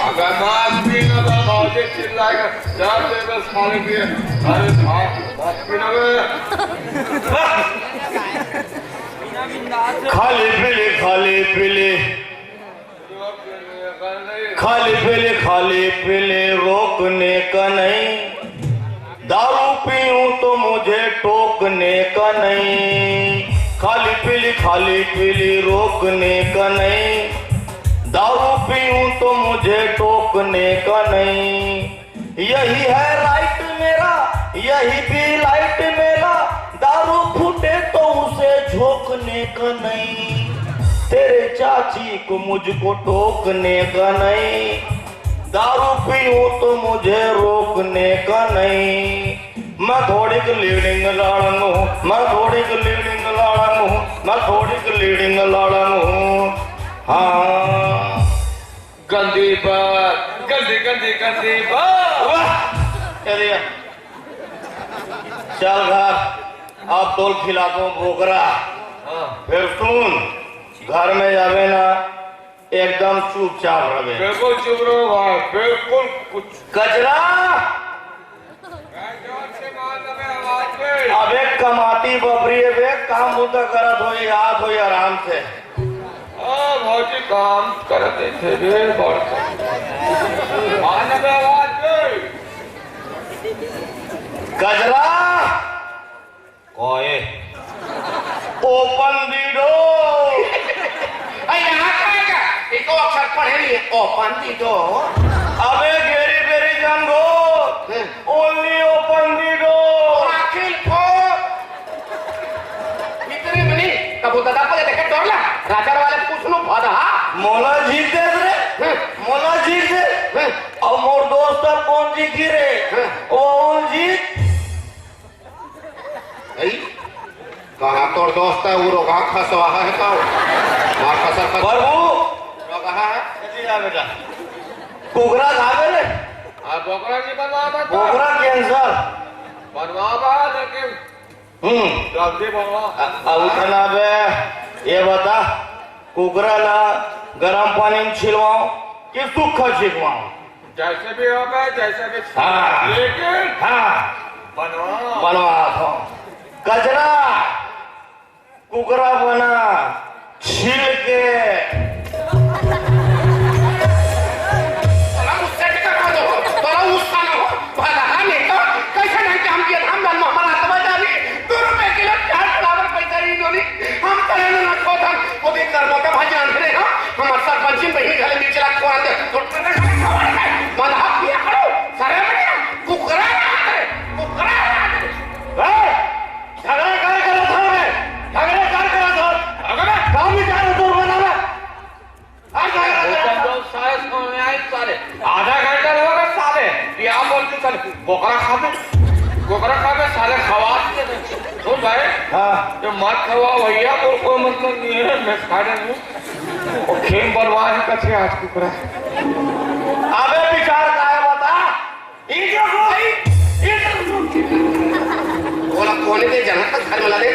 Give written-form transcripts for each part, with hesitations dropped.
अगर मांस पीना तो बहुत चिल्लाएगा चार टेबल खाने के अरे मांस पीना खाली पीले खाली पीले खाली पीले खाली पीले रोकने का नहीं, दारू पीऊं तो मुझे टोकने का नहीं। खाली पीली रोकने का नहीं, दारू पीऊं तो मुझे टोकने का नहीं। यही है राइट मेरा, यही भी लाइट मेरा, दारू फूटे तो उसे झोंकने का नहीं। तेरे चाची को मुझको टोकने का नहीं, दारू पीऊं तो मुझे रोकने का नहीं। मैं थोड़ी लीडिंग लाड़न हूँ, मैं थोड़ी लीडिंग लाड़न हूँ, मैं थोड़ी लीडिंग लाड़न हूँ। हाँ गंदी बात, गंदी गंदी गंदी बात। चल घर अब तोल खिला दो बोकरा। फिर सुन, घर में जावे ना एकदम चुपचाप रहे। बिल्कुल चुप रहो भाई, बिल्कुल कुछ कचरा अबे कमाती बबरी है बे, काम होता करत हो याद हो आराम से। भौजी काम करते थे बे बहुत आवाज गजरा ओए ओपन दी डोर। यहाँ का एक अक्षर पढ़े नहीं है, ओपन दी डोर। अबे गेरी बेरी जान गो ओनली ओपन दी डोर। आखिर को इतने बनी कबूतर दादा को देखे डोरला राजा वाले पूछनो भादा मोला जीत दे रे, मोला जीत दे। और मोर दोस्त कौन जी गिरे ओ जीत। कहाँ तोर दोस्त है वो रोगा खसवा है का मार फसल का प्रभु रोगा है जी आ बेटा कोगरा खावे रे। बोकरा नहीं बनवा था, कोगरा कैंसर बनवा बा लेकिन जल्दी बनवा। अब उठना बे ये बता कोगरा ना गरम पानी में छिलवाऊं कि सूखा छिलवाऊं। जैसे भी हो गए जैसे भी, हाँ। लेकिन हाँ बनवा दो। कचरा कुकरा बना छील के बोकरा खाते साले खवा सुन भाई। हाँ जो मत खवा भैया तो कोई मतलब नहीं है, मैं खा रहा हूँ और खेम बनवा है कच्चे आज कुकरा। अबे विचार का है बता बोला कोने दे जहाँ तक घर में लगे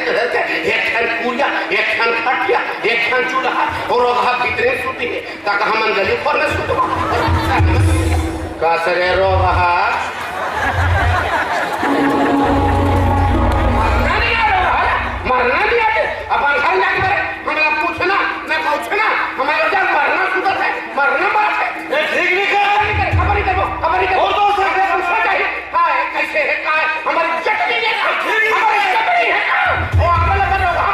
एक खान पूजा एक खान खटिया एक खान चूल्हा और रोगा भीतरे सुती है ताकि हम गली पर में सुतवा का सरे रोगा मरना नहीं आते अपन घर जाके हमें पूछना मैं पूछना हमारे जब मरना सुधर है मरना बात है ठीक नहीं कर खबर ही करो और तो सारे पूछना चाहिए हाँ कैसे है का हमारी चटनी है हमारी चटनी है वो अगला कर रहा हम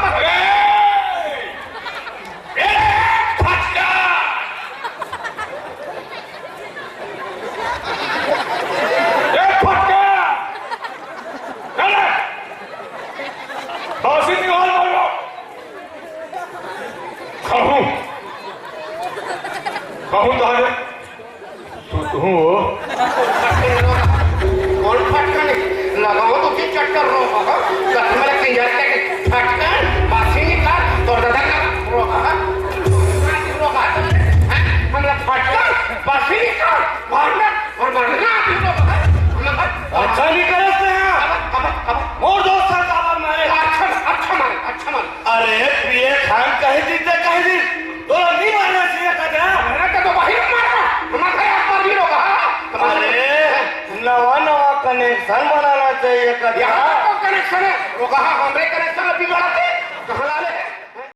फटका कहूँ तारे तू हो कौन फटका नहीं लगाओ तो फिर चक्कर रोका मेरा किंजर के फटका बासी निकाल तो दादा का रोका रोका हमारा फटका बासी निकाल मारना और मारना अच्छा नहीं करते हैं मोर दोस्त साहब मारे अच्छा मार अरे प्रिय खान कहे जीते कहे जी तो नहीं मारना चाहिए कदा कनेक्शन बनाना चाहिए यहाँ कदा तो कनेक्शन है वो कहा हमरे कनेक्शन बिगड़ा थे कहाँ लाले